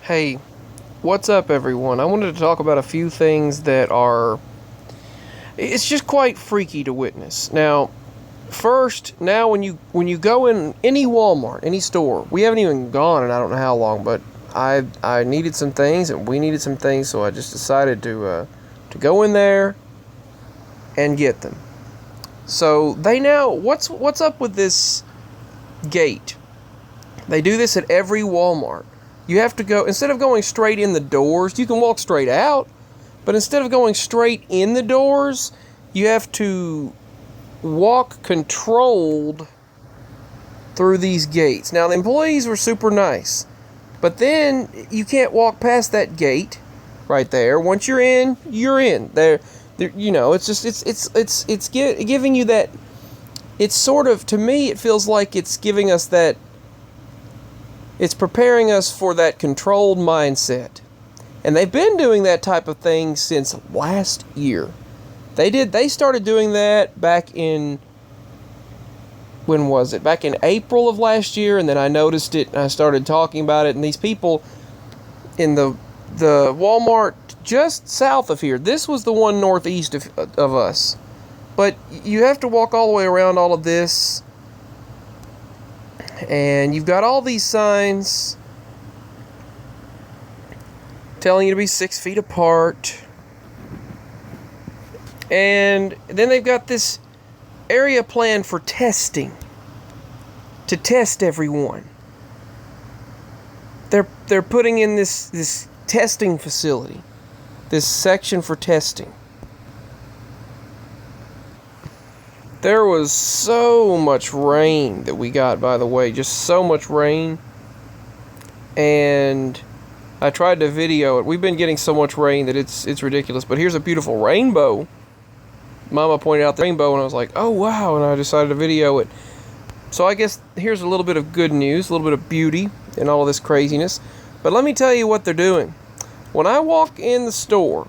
Hey, what's up everyone? I wanted to talk about a few things that are... It's just quite freaky to witness. Now, first, now when you go in any Walmart, any store, we haven't even gone in I don't know how long, but I needed some things and we needed some things, so I just decided to go in there and get them. So they now what's up with this gate? They do this at every Walmart. You have to go, instead of going straight in the doors, you can walk straight out, but instead of going straight in the doors, you have to walk controlled through these gates. Now, the employees were super nice, but then you can't walk past that gate right there. Once you're in, you're in. It's giving you that, it's sort of, to me, it feels like it's giving us that, it's preparing us for that controlled mindset. And they've been doing that type of thing since last year. They started doing that back in, when was it? Back in April of last year, and then I noticed it and I started talking about it, and these people in the Walmart just south of here, this was the one northeast of us. But you have to walk all the way around all of this. And you've got all these signs telling you to be 6 feet apart. And then they've got this area planned for testing. To test everyone. They're putting in this testing facility. This section for testing. There was so much rain that we got, by the way, just so much rain, and I tried to video it. We've been getting so much rain that it's ridiculous, but here's a beautiful rainbow. Mama pointed out the rainbow, and I was like, oh wow, and I decided to video it. So I guess here's a little bit of good news, a little bit of beauty in all of this craziness, but let me tell you what they're doing. When I walk in the store,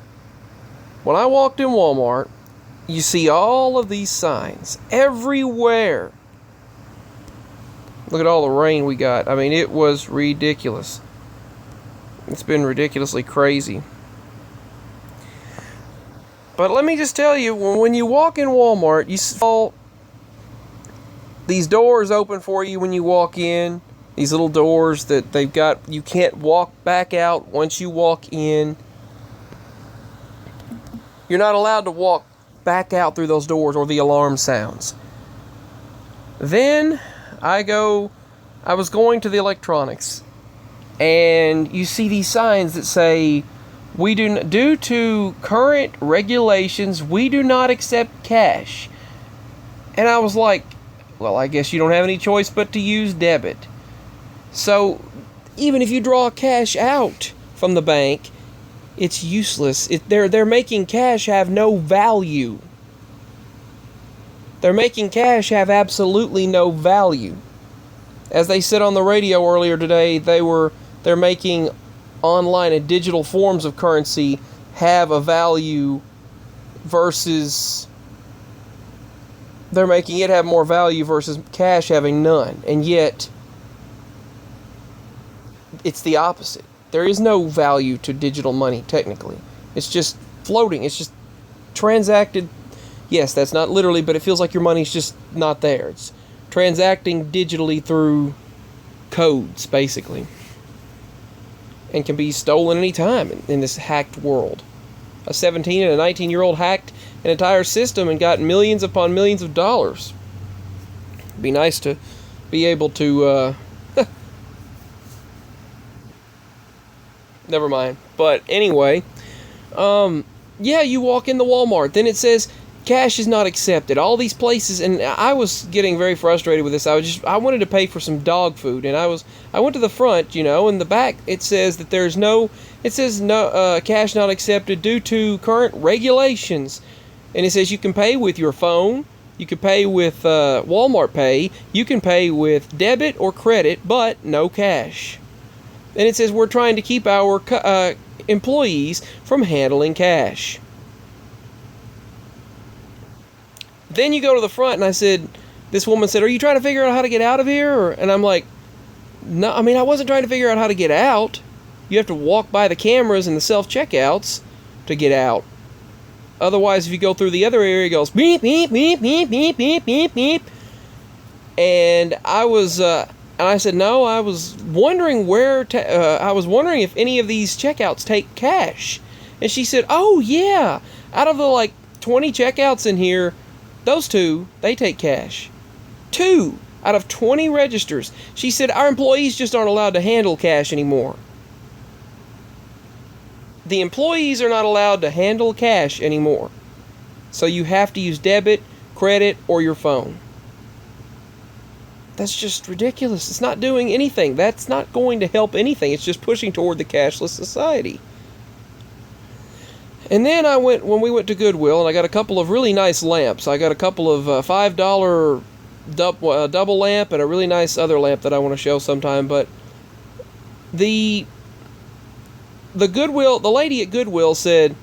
when I walked in Walmart, you see all of these signs everywhere. Look at all the rain we got. I mean, it was ridiculous. It's been ridiculously crazy. But let me just tell you, when you walk in Walmart, you saw these doors open for you when you walk in. These little doors that they've got, you can't walk back out once you walk in. You're not allowed to walk back out through those doors or the alarm sounds. Then I was going to the electronics, and you see these signs that say, due to current regulations, we do not accept cash. And I was like, well, I guess you don't have any choice but to use debit. So even if you draw cash out from the bank, it's useless. They're making cash have no value. They're making cash have absolutely no value. As they said on the radio earlier today, they're making online and digital forms of currency have a value versus they're making it have more value versus cash having none. And yet it's the opposite. There is no value to digital money, technically. It's just floating. It's just transacted. Yes, that's not literally, but it feels like your money's just not there. It's transacting digitally through codes, basically. And can be stolen any time in this hacked world. A 17 and a 19-year-old hacked an entire system and got millions upon millions of dollars. It'd be nice to be able to... Never mind. But anyway, yeah, you walk in the Walmart. Then it says cash is not accepted. All these places, and I was getting very frustrated with this. I wanted to pay for some dog food, and I went to the front, in the back it says that it says no cash not accepted due to current regulations, and it says you can pay with your phone, you can pay with Walmart Pay, you can pay with debit or credit, but no cash. And it says we're trying to keep our employees from handling cash. Then you go to the front, and this woman said, are you trying to figure out how to get out of here? And I'm like, no, I wasn't trying to figure out how to get out. You have to walk by the cameras and the self-checkouts to get out. Otherwise, if you go through the other area, it goes beep, beep, beep, beep, beep, beep, beep, beep. And I said, no, I was wondering I was wondering if any of these checkouts take cash. And she said, oh, yeah. Out of the, 20 checkouts in here, those 2, they take cash. 2 out of 20 registers. She said, our employees just aren't allowed to handle cash anymore. The employees are not allowed to handle cash anymore. So you have to use debit, credit, or your phone. That's just ridiculous. It's not doing anything. That's not going to help anything. It's just pushing toward the cashless society. And then when we went to Goodwill, and I got a couple of really nice lamps. I got a couple of $5 double lamp and a really nice other lamp that I want to show sometime. But the Goodwill, the lady at Goodwill said,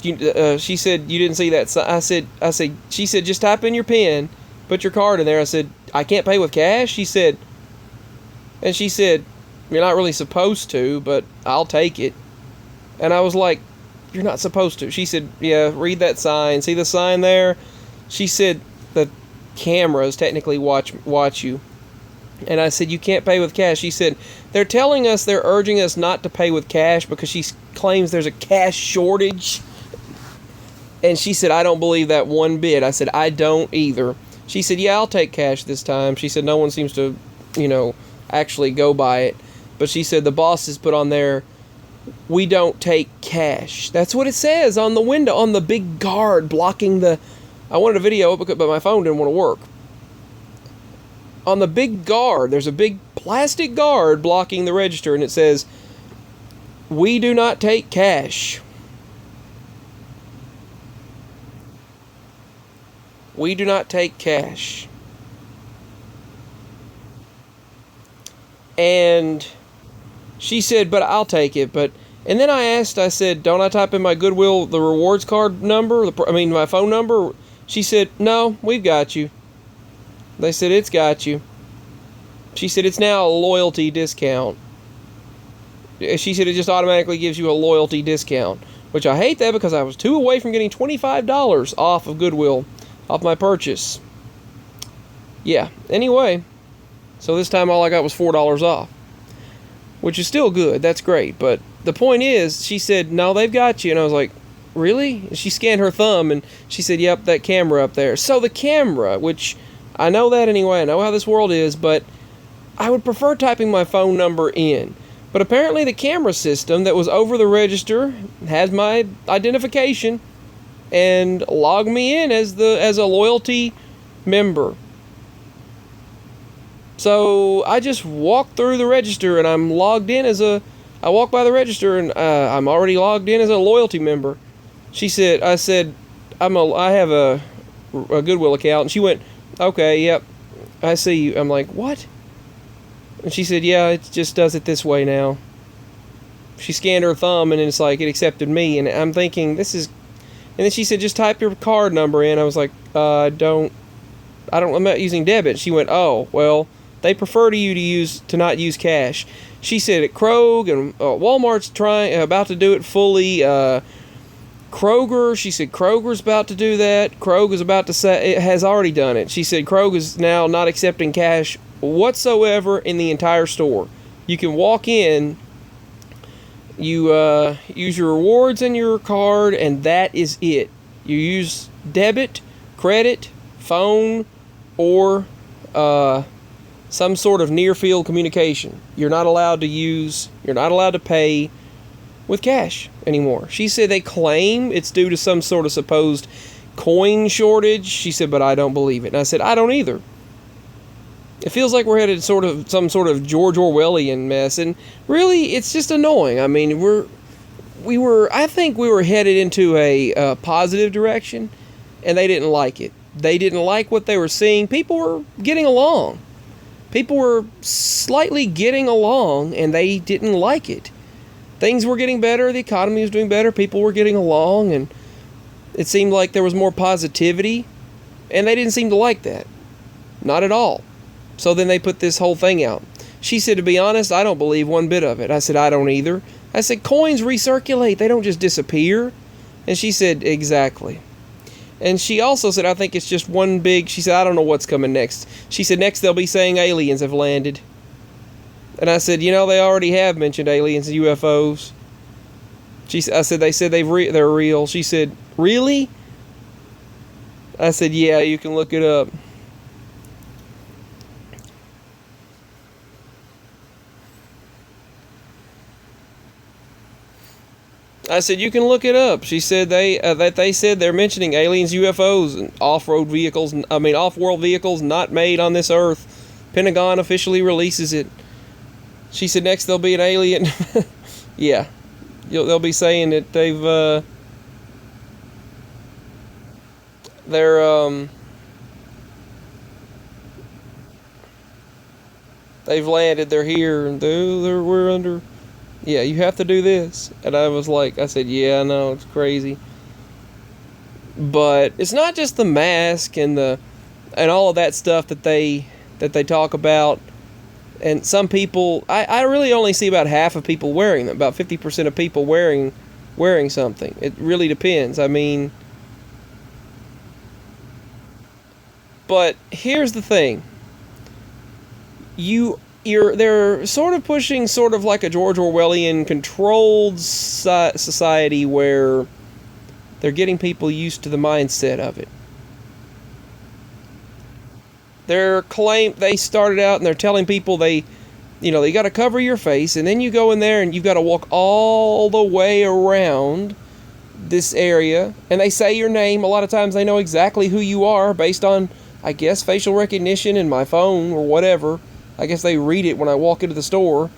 she said, you didn't see that. She said, just type in your PIN, put your card in there. I said, I can't pay with cash. She said, you're not really supposed to, but I'll take it. And I was like, you're not supposed to. She said, yeah, read that sign. See the sign there? She said, the cameras technically watch you. And I said, you can't pay with cash. She said, they're urging us not to pay with cash because she claims there's a cash shortage. And she said, I don't believe that one bit. I said, I don't either. She said, yeah, I'll take cash this time. She said, no one seems to, actually go by it. But she said, the boss has put on there, we don't take cash. That's what it says on the window, on the big guard blocking the... I wanted a video, but my phone didn't want to work. On the big guard, there's a big plastic guard blocking the register, and it says, we do not take cash. We do not take cash. And she said, but I'll take it. And then I said, don't I type in my Goodwill, the rewards card number? My phone number? She said, no, we've got you. They said, it's got you. She said, it's now a loyalty discount. She said, it just automatically gives you a loyalty discount. Which I hate that because I was 2 away from getting $25 off of Goodwill, off my purchase. Yeah, anyway. So this time all I got was $4 off. Which is still good, that's great. But the point is, she said, no, they've got you. And I was like, really? And she scanned her thumb and she said, yep, that camera up there. So the camera, which... I know that anyway, I know how this world is, but I would prefer typing my phone number in. But apparently the camera system that was over the register has my identification and logged me in as a loyalty member. So I just walked through the register and I'm logged in I walked by the register and I'm already logged in as a loyalty member. I said, I have a Goodwill account, and she went, okay, yep, I see you. I'm like, what? And she said, yeah, it just does it this way now. She scanned her thumb, and it's like, it accepted me, and I'm thinking, this is... And then she said, just type your card number in. I was like, I'm not using debit. She went, oh, well, they prefer you to not use cash. She said at Krog, and Walmart's about to do it fully, Kroger, she said Kroger's about to do that. Krog is about to say, it has already done it. She said Krog is now not accepting cash whatsoever in the entire store. You can walk in, you use your rewards and your card, and that is it. You use debit, credit, phone, or some sort of near-field communication. You're not allowed to pay with cash anymore. She said they claim it's due to some sort of supposed coin shortage. She said, but I don't believe it. And I said, I don't either. It feels like we're headed some sort of George Orwellian mess, and really, it's just annoying. I mean, I think we were headed into a positive direction, and they didn't like it. They didn't like what they were seeing. People were getting along. People were slightly getting along, and they didn't like it. Things were getting better, the economy was doing better, people were getting along, and it seemed like there was more positivity, and they didn't seem to like that. Not at all. So then they put this whole thing out. She said, to be honest, I don't believe one bit of it. I said, I don't either. I said, coins recirculate. They don't just disappear. And she said, exactly. And she also said, I think it's just one big... She said, I don't know what's coming next. She said, next they'll be saying aliens have landed. And I said, you know, they already have mentioned aliens and UFOs. I said, they said they're real. She said, really? I said, yeah, you can look it up. I said, you can look it up. She said they said they're mentioning aliens, UFOs, and off-world vehicles not made on this earth. Pentagon officially releases it. She said next there'll be an alien. Yeah, they'll be saying that they've landed. They're here, and we're under. Yeah, you have to do this. And I said, yeah, I know, it's crazy. But it's not just the mask and all of that stuff that they talk about. And some people, I really only see about half of people wearing them. About 50% of people wearing something. It really depends. I mean, but here's the thing. They're sort of pushing sort of like a George Orwellian controlled society where they're getting people used to the mindset of it. They started out and they're telling people they got to cover your face, and then you go in there and you've got to walk all the way around this area, and they say your name. A lot of times they know exactly who you are based on, I guess, facial recognition in my phone or whatever. I guess they read it when I walk into the store.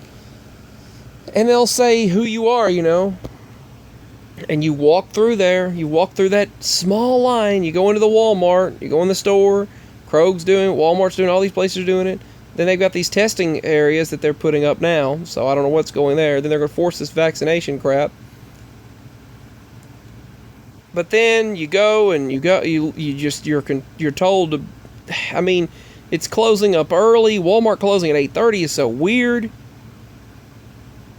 And they'll say who you are, And you walk through there. You walk through that small line. You go into the Walmart. You go in the store. Kroger's doing it. Walmart's doing it. All these places are doing it. Then they've got these testing areas that they're putting up now. So I don't know what's going there. Then they're going to force this vaccination crap. But then you go and you're told to... I mean... It's closing up early. Walmart closing at 8:30 is so weird.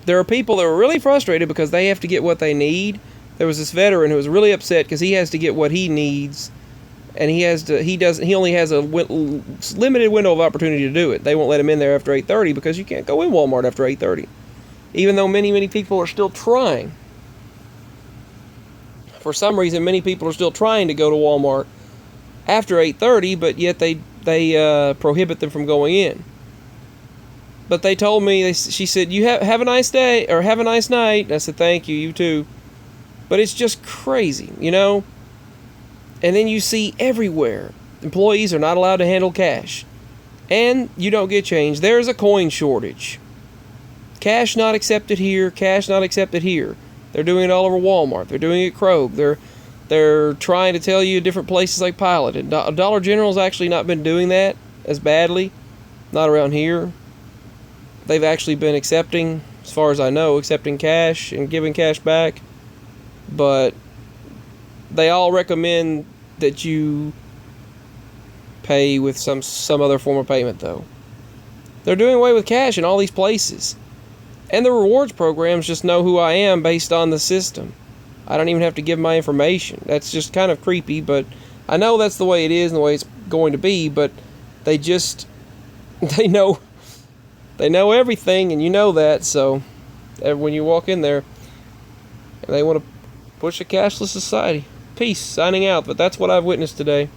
There are people that are really frustrated because they have to get what they need. There was this veteran who was really upset because he has to get what he needs, and he only has a limited window of opportunity to do it. They won't let him in there after 8:30 because you can't go in Walmart after 8:30. Even though many people are still trying. For some reason, many people are still trying to go to Walmart after 8:30, but yet they prohibit them from going in. But they told me, she said, you have a nice day, or have a nice night. And I said, thank you, you too. But it's just crazy, And then you see everywhere, employees are not allowed to handle cash. And you don't get change. There's a coin shortage. Cash not accepted here, cash not accepted here. They're doing it all over Walmart. They're doing it at Kroger. They're trying to tell you different places like Pilot. And Dollar General's actually not been doing that as badly. Not around here. They've actually been accepting, as far as I know, accepting cash and giving cash back. But they all recommend that you pay with some other form of payment, though. They're doing away with cash in all these places. And the rewards programs just know who I am based on the system. I don't even have to give my information. That's just kind of creepy, but I know that's the way it is and the way it's going to be, but they know everything, and you know that, so when you walk in there, they want to push a cashless society. Peace, signing out, but that's what I've witnessed today.